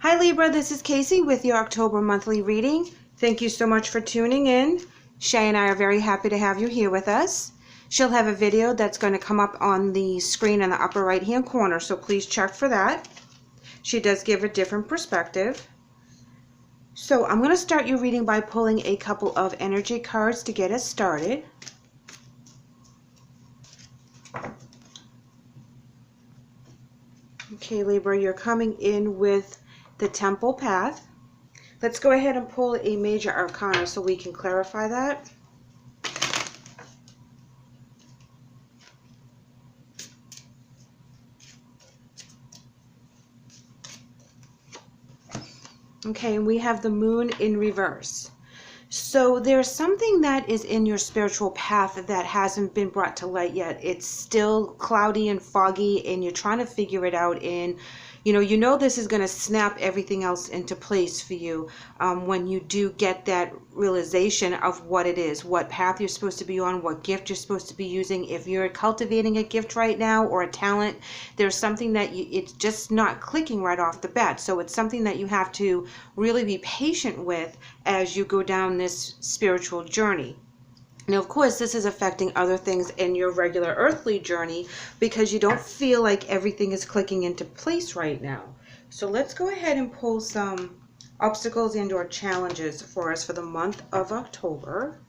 Hi Libra, this is KACEE with your October monthly reading. Thank you so much for tuning in. SHAE and I are very happy to have you here with us. She'll have a video that's going to come up on the screen in the upper right hand corner, so please check for that. She does give a different perspective. So I'm going to start your reading by pulling a couple of energy cards to get us started. Okay, Libra, you're coming in with the Temple Path. Let's go ahead and pull a major arcana so we can clarify that. Okay, and we have the Moon in reverse. So there's something that is in your spiritual path that hasn't been brought to light yet. It's still cloudy and foggy, and you're trying to figure it out. And you know this is going to snap everything else into place for you when you do get that realization of what it is, what path you're supposed to be on, what gift you're supposed to be using. If you're cultivating a gift right now or a talent, there's something that it's just not clicking right off the bat. So it's something that you have to really be patient with as you go down this spiritual journey. Now, of course, this is affecting other things in your regular earthly journey because you don't feel like everything is clicking into place right now. So let's go ahead and pull some obstacles and or challenges for us for the month of October.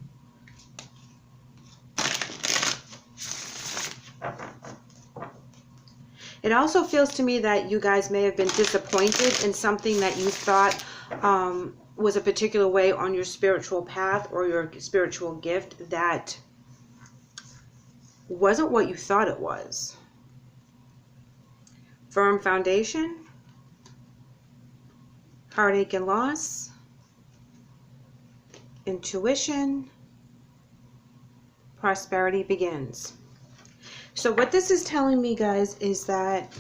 It also feels to me that you guys may have been disappointed in something that you thought was a particular way on your spiritual path or your spiritual gift that wasn't what you thought it was. Firm foundation, heartache and loss, intuition, prosperity begins. So what this is telling me, guys, is that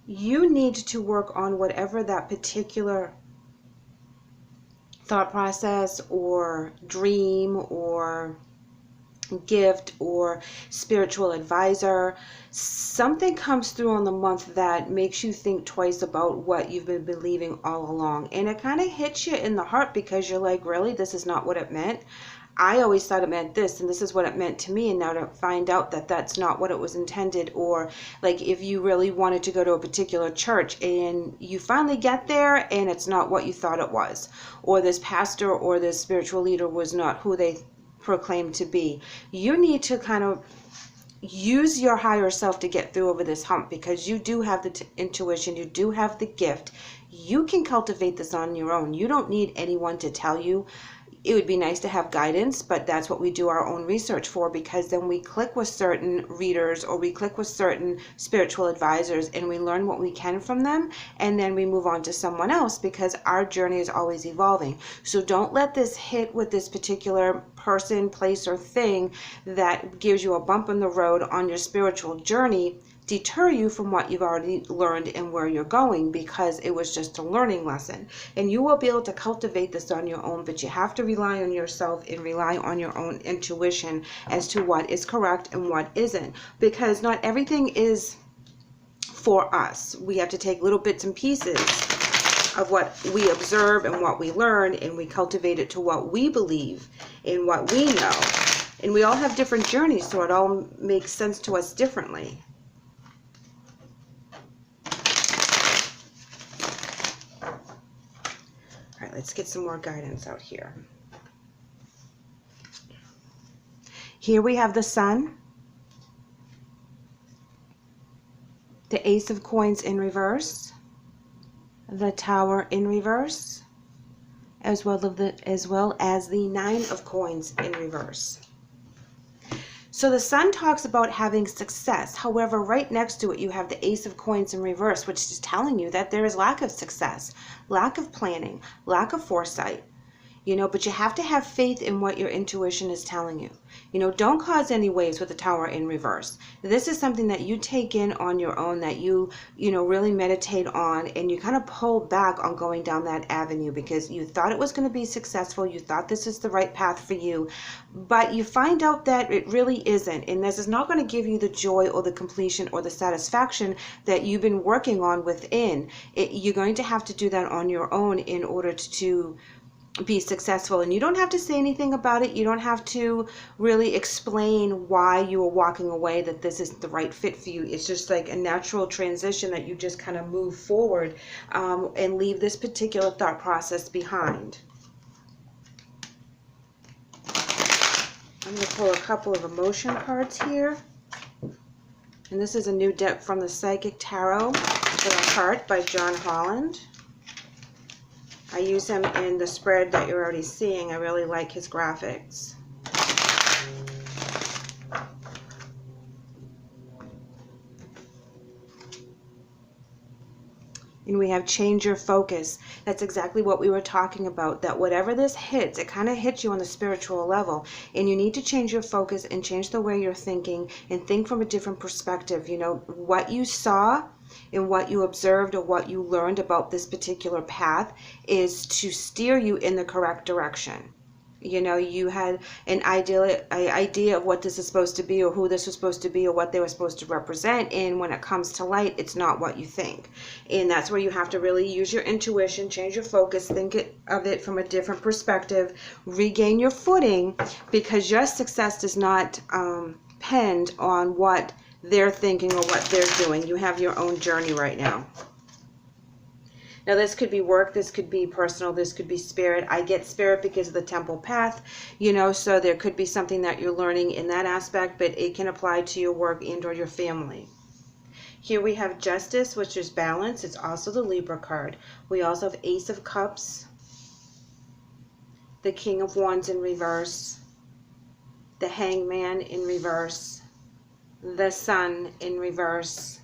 you need to work on whatever that particular thought process or dream or gift or spiritual advisor. Something comes through on the month that makes you think twice about what you've been believing all along, and it kind of hits you in the heart because you're like, really, this is not what it meant. I always thought it meant this, and this is what it meant to me, and now to find out that that's not what it was intended. Or like if you really wanted to go to a particular church and you finally get there and it's not what you thought it was, or this pastor or this spiritual leader was not who they proclaimed to be. You need to kind of use your higher self to get through over this hump because you do have the intuition, you do have the gift. You can cultivate this on your own. You don't need anyone to tell you. It would be nice to have guidance, but that's what we do our own research for, because then we click with certain readers or we click with certain spiritual advisors and we learn what we can from them, and then we move on to someone else because our journey is always evolving. So don't let this hit with this particular person, place, or thing that gives you a bump in the road on your spiritual journey deter you from what you've already learned and where you're going, because it was just a learning lesson. And you will be able to cultivate this on your own, but you have to rely on yourself and rely on your own intuition as to what is correct and what isn't, because not everything is for us. We have to take little bits and pieces of what we observe and what we learn, and we cultivate it to what we believe and what we know. And we all have different journeys, so it all makes sense to us differently. All right, let's get some more guidance out here. Here we have the Sun, the Ace of Coins in reverse, the Tower in reverse, as well as the Nine of Coins in reverse. So the Sun talks about having success. However, right next to it, you have the Ace of Coins in reverse, which is telling you that there is lack of success, lack of planning, lack of foresight. you know, but you have to have faith in what your intuition is telling you. You know, don't cause any waves with the Tower in reverse. This is something that you take in on your own, that you know, really meditate on, and you kind of pull back on going down that avenue because you thought it was going to be successful. You thought this is the right path for you, but you find out that it really isn't. And this is not going to give you the joy or the completion or the satisfaction that you've been working on within. You're going to have to do that on your own in order to be successful. And you don't have to say anything about it. You don't have to really explain why you are walking away, that this isn't the right fit for you. It's just like a natural transition that you just kind of move forward and leave this particular thought process behind. I'm going to pull a couple of emotion cards here. And this is a new deck from the Psychic Tarot for the Heart by John Holland. I use him in the spread that you're already seeing. I really like his graphics. And we have change your focus. That's exactly what we were talking about, that whatever this hits, it kind of hits you on the spiritual level. And you need to change your focus and change the way you're thinking and think from a different perspective. You know, what you saw and what you observed or what you learned about this particular path is to steer you in the correct direction. You know, you had an idea of what this is supposed to be or who this was supposed to be or what they were supposed to represent. And when it comes to light, it's not what you think. And that's where you have to really use your intuition, change your focus, think of it from a different perspective, regain your footing, because your success does not depend on what they're thinking or what they're doing. You have your own journey right now. Now this could be work, this could be personal, this could be spirit. I get spirit because of the temple path, you know, so there could be something that you're learning in that aspect, but it can apply to your work and or your family. Here we have Justice, which is balance. It's also the Libra card. We also have Ace of Cups, the King of Wands in reverse, the Hangman in reverse, the Sun in reverse,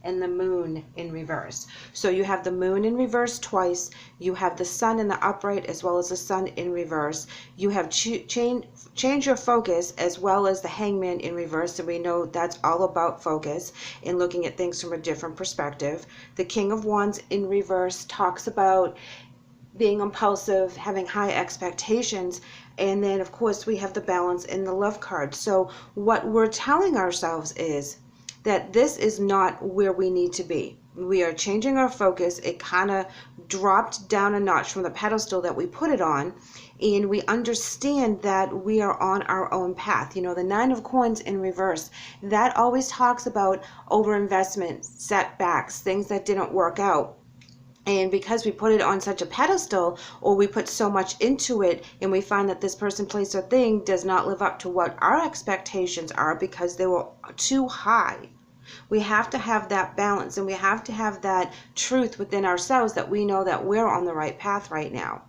and the Moon in reverse. So you have the Moon in reverse twice. You have the Sun in the upright as well as the Sun in reverse. You have change your focus as well as the Hangman in reverse. So we know that's all about focus and looking at things from a different perspective. The King of Wands in reverse talks about being impulsive, having high expectations. And then of course we have the Balance in the Love card. So what we're telling ourselves is that this is not where we need to be. We are changing our focus. It kind of dropped down a notch from the pedestal that we put it on, and we understand that we are on our own path. You know, the Nine of Coins in reverse, that always talks about overinvestment, setbacks, things that didn't work out. And because we put it on such a pedestal, or we put so much into it, and we find that this person, place, or thing does not live up to what our expectations are because they were too high. We have to have that balance, and we have to have that truth within ourselves that we know that we're on the right path right now.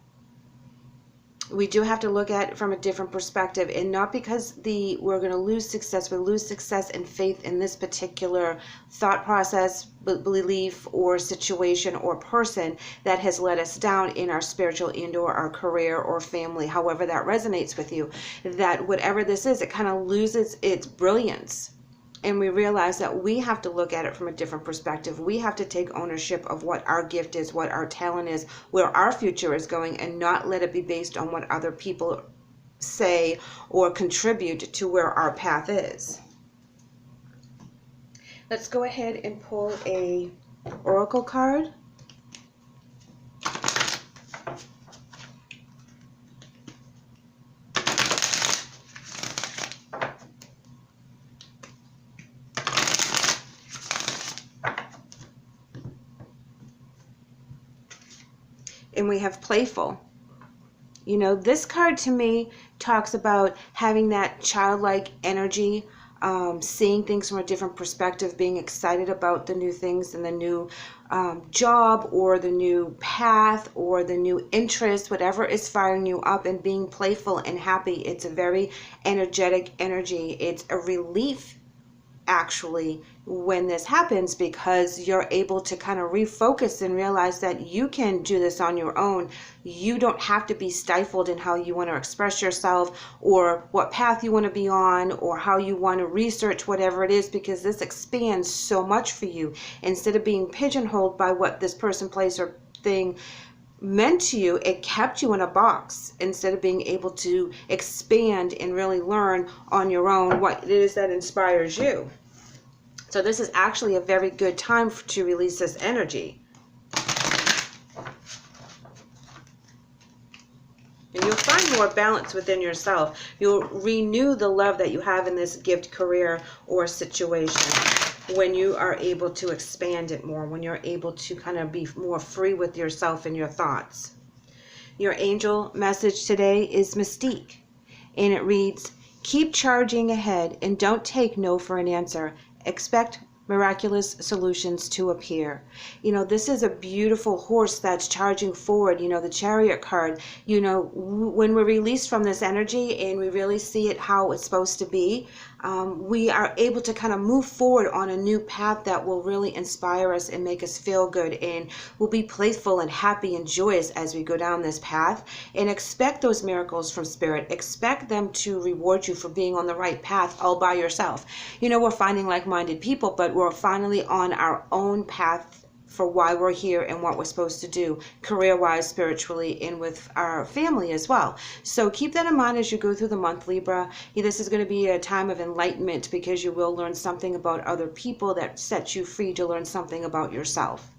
We do have to look at it from a different perspective, and not because we're going to lose success. We lose success and faith in this particular thought process, belief, or situation or person that has let us down in our spiritual and or our career or family, however that resonates with you. That whatever this is, it kind of loses its brilliance. And we realize that we have to look at it from a different perspective. We have to take ownership of what our gift is, what our talent is, where our future is going, and not let it be based on what other people say or contribute to where our path is. Let's go ahead and pull a oracle card. And we have playful. You know, this card to me talks about having that childlike energy, seeing things from a different perspective, being excited about the new things and the new job or the new path or the new interest, whatever is firing you up, and being playful and happy. It's a very energetic energy. It's a relief actually when this happens, because you're able to kind of refocus and realize that you can do this on your own. You don't have to be stifled in how you want to express yourself or what path you want to be on or how you want to research whatever it is, because this expands so much for you. Instead of being pigeonholed by what this person, place, or thing meant to you, it kept you in a box instead of being able to expand and really learn on your own what it is that inspires you. So this is actually a very good time to release this energy. And you'll find more balance within yourself. You'll renew the love that you have in this gift, career, or situation when you are able to expand it more, when you're able to kind of be more free with yourself and your thoughts. Your angel message today is Mystique, and it reads, keep charging ahead and don't take no for an answer. Expect miraculous solutions to appear. You know, this is a beautiful horse that's charging forward. You know, the Chariot card, you know, when we're released from this energy and we really see it how it's supposed to be, we are able to kind of move forward on a new path that will really inspire us and make us feel good, and we'll be playful and happy and joyous as we go down this path. And expect those miracles from Spirit. Expect them to reward you for being on the right path all by yourself. You know, we're finding like-minded people, but we're finally on our own path for why we're here and what we're supposed to do, career-wise, spiritually, and with our family as well. So keep that in mind as you go through the month, Libra. This is going to be a time of enlightenment, because you will learn something about other people that sets you free to learn something about yourself.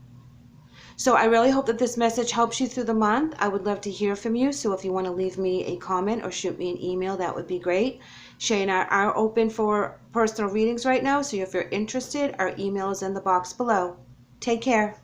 So I really hope that this message helps you through the month. I would love to hear from you. So if you want to leave me a comment or shoot me an email, that would be great. SHAE and I are open for personal readings right now. So if you're interested, our email is in the box below. Take care.